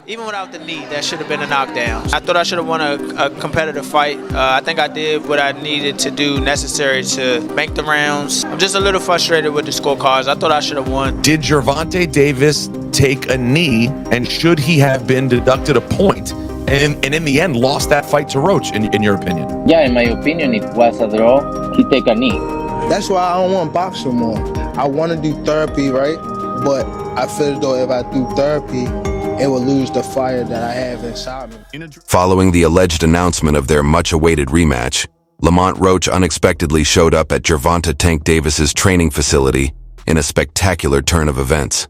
Even without the knee, that should have been a knockdown. I thought I should have won a competitive fight. I think I did what I needed to do necessary to make the rounds. I'm just a little frustrated with the scorecards. I thought I should have won. Did Gervonta Davis take a knee, and should he have been deducted a point? And in the end, lost that fight to Roach, in your opinion? Yeah, in my opinion, it was a draw. He take a knee. That's why I don't want to box no more. I want to do therapy, right? But I feel as though if I do therapy, it will lose the fire that I have inside me. Following the alleged announcement of their much-awaited rematch, Lamont Roach unexpectedly showed up at Gervonta Tank Davis's training facility in a spectacular turn of events.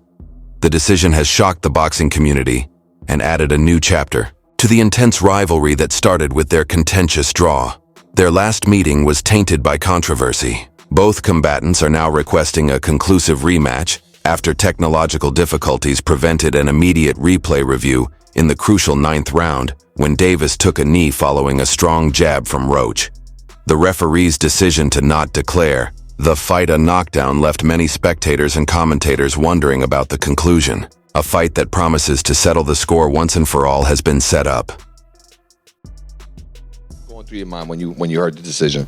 The decision has shocked the boxing community and added a new chapter to the intense rivalry that started with their contentious draw. Their last meeting was tainted by controversy. Both combatants are now requesting a conclusive rematch after technological difficulties prevented an immediate replay review in the crucial 9th round when Davis took a knee following a strong jab from Roach. The referee's decision to not declare the fight a knockdown left many spectators and commentators wondering about the conclusion. A fight that promises to settle the score once and for all has been set up. Going through your mind when you heard the decision?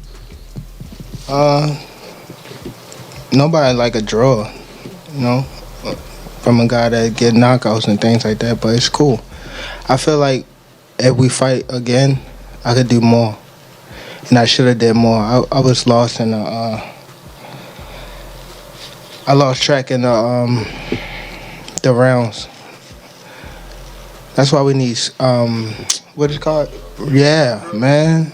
Nobody like a draw, you know, from a guy that get knockouts and things like that, but it's cool. I feel like if we fight again, I could do more, and I should have did more. I was lost in I lost track in the rounds. That's why we need what is it called? Yeah, man.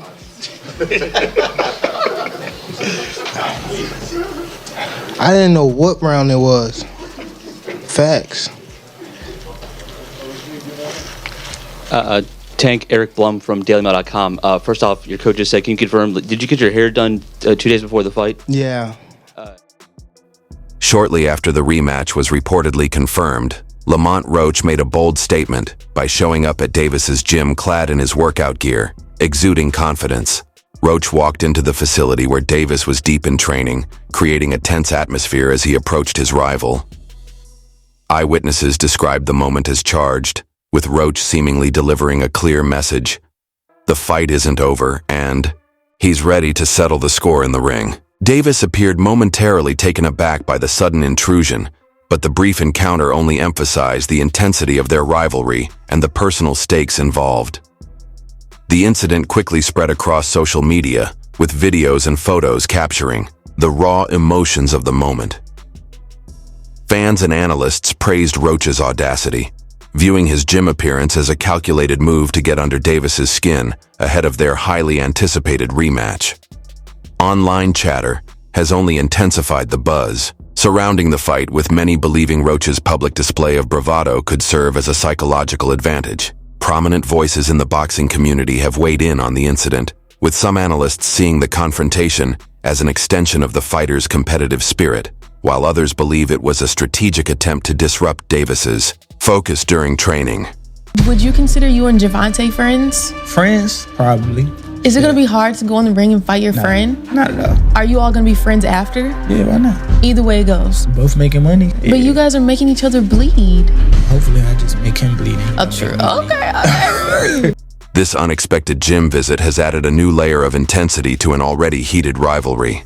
I didn't know what round it was. Facts. Tank, Eric Blum from DailyMail.com. First off, your coach just said, can you confirm, did you get your hair done 2 days before the fight? Yeah. Shortly after the rematch was reportedly confirmed, Lamont Roach made a bold statement by showing up at Davis's gym clad in his workout gear, exuding confidence. Roach walked into the facility where Davis was deep in training, creating a tense atmosphere as he approached his rival. Eyewitnesses described the moment as charged, with Roach seemingly delivering a clear message. The fight isn't over, and he's ready to settle the score in the ring. Davis appeared momentarily taken aback by the sudden intrusion, but the brief encounter only emphasized the intensity of their rivalry and the personal stakes involved. The incident quickly spread across social media, with videos and photos capturing the raw emotions of the moment. Fans and analysts praised Roach's audacity, viewing his gym appearance as a calculated move to get under Davis's skin ahead of their highly anticipated rematch. Online chatter has only intensified the buzz surrounding the fight, with many believing Roach's public display of bravado could serve as a psychological advantage. Prominent voices in the boxing community have weighed in on the incident, with some analysts seeing the confrontation as an extension of the fighter's competitive spirit, while others believe it was a strategic attempt to disrupt Davis's focus during training. Would you consider you and Gervonta friends? Friends? Probably. Is it going to be hard to go in the ring and fight your friend? Not at all. Are you all going to be friends after? Yeah, why not? Either way it goes. Both making money. But you guys are making each other bleed. Hopefully I just make him bleed. Oh, true. Okay. This unexpected gym visit has added a new layer of intensity to an already heated rivalry.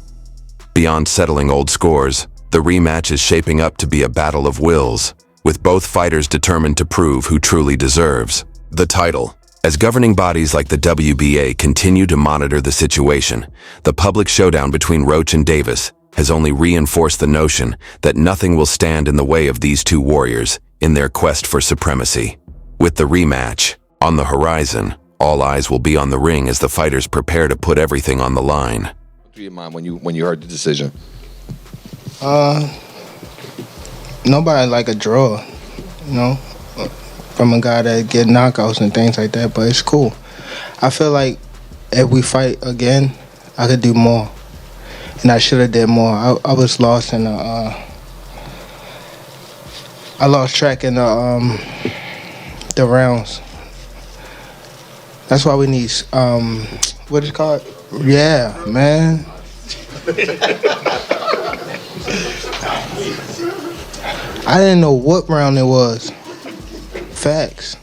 Beyond settling old scores, the rematch is shaping up to be a battle of wills, with both fighters determined to prove who truly deserves the title. As governing bodies like the WBA continue to monitor the situation, the public showdown between Roach and Davis has only reinforced the notion that nothing will stand in the way of these two warriors in their quest for supremacy. With the rematch on the horizon, all eyes will be on the ring as the fighters prepare to put everything on the line. Through your mind when you heard the decision? Nobody like a draw, you know, from a guy that get knockouts and things like that, but it's cool. I feel like if we fight again, I could do more, and I should have did more. I was lost in I lost track in the rounds. That's why we need what is it called? Yeah, man. I didn't know what round it was. Facts.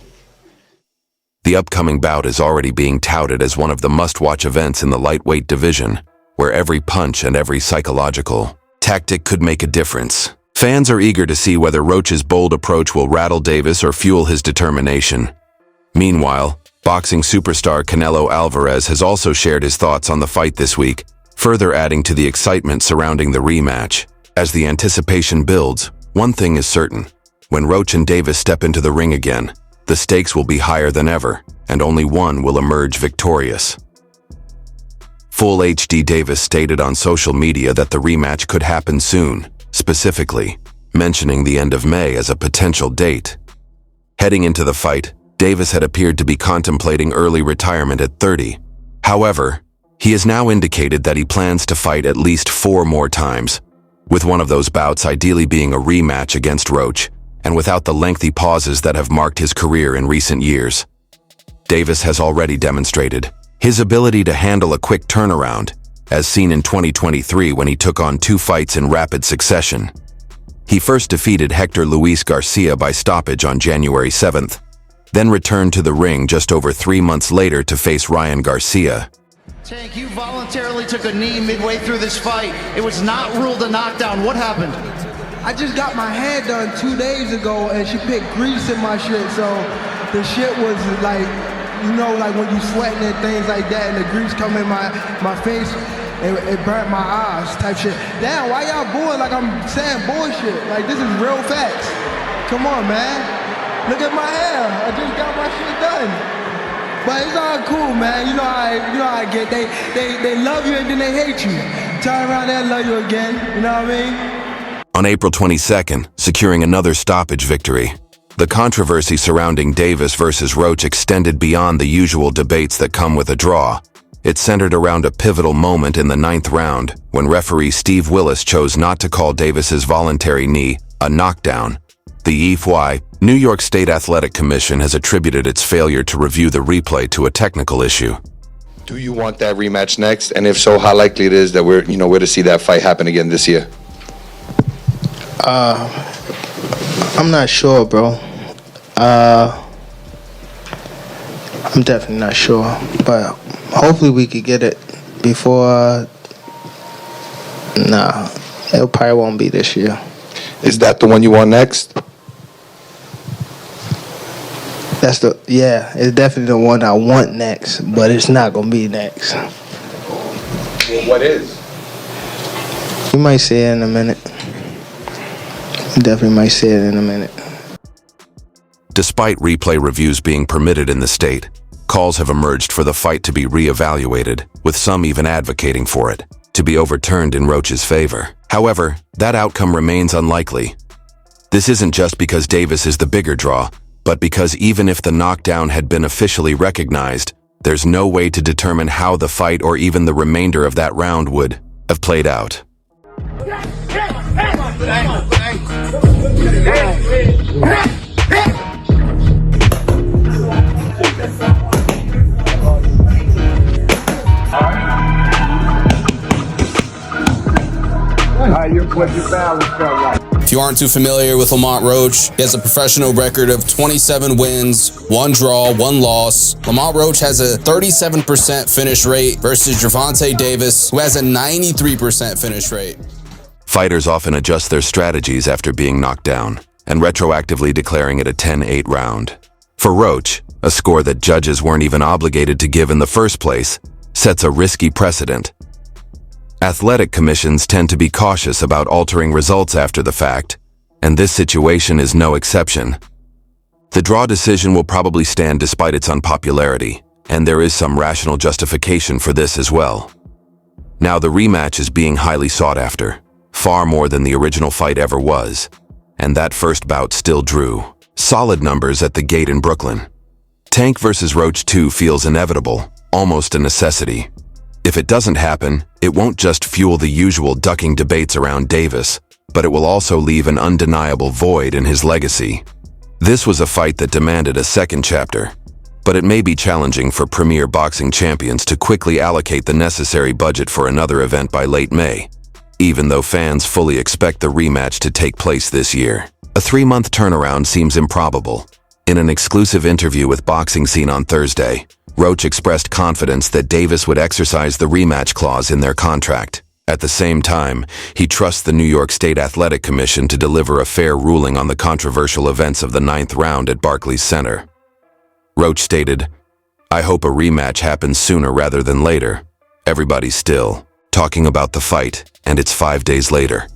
The upcoming bout is already being touted as one of the must-watch events in the lightweight division, where every punch and every psychological tactic could make a difference. Fans are eager to see whether Roach's bold approach will rattle Davis or fuel his determination. Meanwhile, boxing superstar Canelo Alvarez has also shared his thoughts on the fight this week, further adding to the excitement surrounding the rematch. As the anticipation builds, one thing is certain. When Roach and Davis step into the ring again, the stakes will be higher than ever, and only one will emerge victorious. Full HD Davis stated on social media that the rematch could happen soon, specifically mentioning the end of May as a potential date. Heading into the fight, Davis had appeared to be contemplating early retirement at 30. However, he has now indicated that he plans to fight at least 4 more times, with one of those bouts ideally being a rematch against Roach, and without the lengthy pauses that have marked his career in recent years. Davis has already demonstrated his ability to handle a quick turnaround, as seen in 2023 when he took on 2 fights in rapid succession. He first defeated Hector Luis Garcia by stoppage on January 7th, then returned to the ring just over 3 months later to face Ryan Garcia. Tank, you voluntarily took a knee midway through this fight. It was not ruled a knockdown. What happened? I just got my hair done 2 days ago and she put grease in my shit, so the shit was like, you know, like when you sweating and things like that and the grease come in my face, it burnt my eyes type shit. Damn, why y'all booing like I'm saying bullshit? Like, this is real facts. Come on, man. Look at my hair. I just got my shit done. But it's all cool, man. You know how I get. They love you and then they hate you. Turn around there and love you again. You know what I mean? On April 22nd, securing another stoppage victory, the controversy surrounding Davis versus Roach extended beyond the usual debates that come with a draw. It centered around a pivotal moment in the 9th round when referee Steve Willis chose not to call Davis's voluntary knee a knockdown. The EFY, New York State Athletic Commission, has attributed its failure to review the replay to a technical issue. Do you want that rematch next? And if so, how likely it is that we're to see that fight happen again this year? I'm not sure, bro. I'm definitely not sure, but hopefully we could get it before. Nah, it probably won't be this year. Is that the one you want next? It's definitely the one I want next, but it's not gonna be next. Well, what is? You might see it in a minute. You definitely might see it in a minute. Despite replay reviews being permitted in the state, calls have emerged for the fight to be re-evaluated, with some even advocating for it to be overturned in Roach's favor. However, that outcome remains unlikely. This isn't just because Davis is the bigger draw, but because even if the knockdown had been officially recognized, there's no way to determine how the fight or even the remainder of that round would have played out. If you aren't too familiar with Lamont Roach, he has a professional record of 27 wins, 1 draw, 1 loss. Lamont Roach has a 37% finish rate versus Gervonta Davis, who has a 93% finish rate. Fighters often adjust their strategies after being knocked down, and retroactively declaring it a 10-8 round. For Roach, a score that judges weren't even obligated to give in the first place sets a risky precedent. Athletic commissions tend to be cautious about altering results after the fact, and this situation is no exception. The draw decision will probably stand despite its unpopularity, and there is some rational justification for this as well. Now the rematch is being highly sought after, far more than the original fight ever was, and that first bout still drew solid numbers at the gate in Brooklyn. Tank versus Roach 2 feels inevitable, almost a necessity. If it doesn't happen, it won't just fuel the usual ducking debates around Davis, but it will also leave an undeniable void in his legacy. This was a fight that demanded a second chapter, but it may be challenging for premier boxing champions to quickly allocate the necessary budget for another event by late May, even though fans fully expect the rematch to take place this year. A 3-month turnaround seems improbable, In an exclusive interview with Boxing Scene on Thursday, Roach expressed confidence that Davis would exercise the rematch clause in their contract. At the same time, he trusts the New York State Athletic Commission to deliver a fair ruling on the controversial events of the 9th round at Barclays Center. Roach stated, "I hope a rematch happens sooner rather than later. Everybody's still talking about the fight, and it's 5 days later."